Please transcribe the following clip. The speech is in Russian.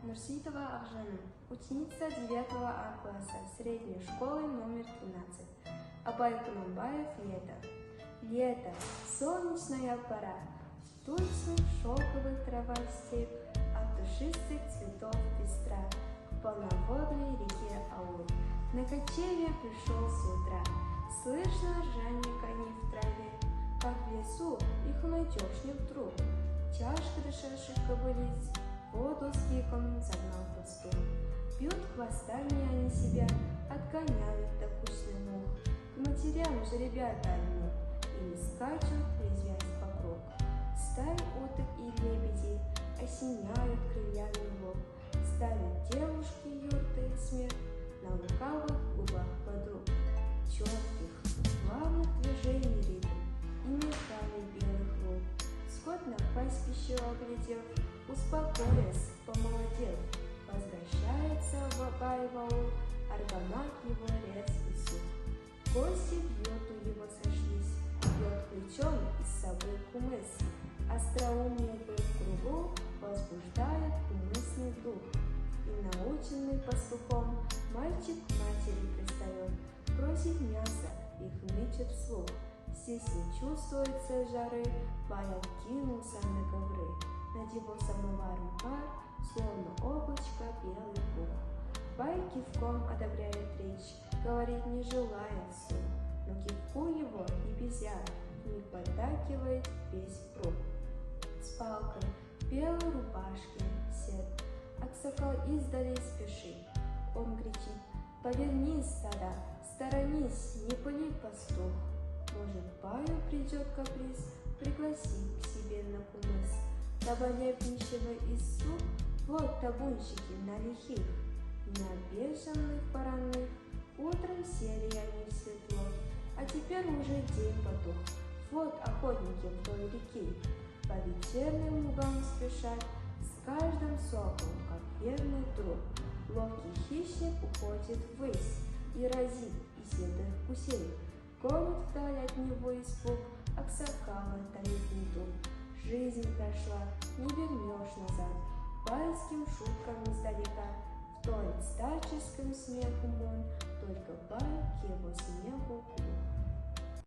Нурситова Ахжана, ученица 9 А класса средней школы номер 13. Абай Кунанбаев «Лето». Лето, солнечная пора, в Турцию шелковых трава степь, от душистых цветов пестра, к полноводной реке Аур. На кочевье пришел с утра, слышно ржание коней в траве, как в лесу их найдешь не вдруг. Чашка дышащих кобылиц воду с криком загнал пастух. Бьют хвостами они себя, отгоняют докучный мух. К матерям же ребята они, или скачут, резвясь вокруг. Стаи уток и лебедей осеняют крыльями лоб. Ставят девушки юрты и смех на лукавых губах подруг. Четких, плавных движений ритм и металлей белых лук. Скот на пастбище оглядев, успокоясь, помолодев, возвращается в Абаеву, аргамак его резкий сух. Гости в йоту его сошлись, бьет ключом из собой кумыс. Остроумие был в кругу, возбуждает умысный дух. И наученный пастухом, мальчик к матери пристает, просит мяса и хнычет вслух. Здесь не чувствуется жары, Бая кинулся на ковры. Над его самоваром пар, словно облачко белый пух. Бай кивком одобряет речь, говорит, не желая вслух, но кивку его и безя вмиг поддакивает весь круг. С палкой в белой рубашке сед, Аксакал издали спешит. Он кричит: повернись, стада, сторонись, не пыли, пастух. Может, Баю придет каприз, пригласи к себе на кумыс. Раболепничего из сук, вот табунщики на лихих, на бешеных баранных, утром сели они в светло, а теперь уже день потух. Вот охотники вдоль реки, по вечерним лугам спешат, с каждым соком, как верный друг. Ловкий хищник уходит ввысь и разит из седых гусей. Гонит вдаль от него испуг, Аксакала таит недуг. Жизнь прошла, не вернешь назад, байским шуткам издалека. Вторит старческим смехом он, только Бай к его смеху глух.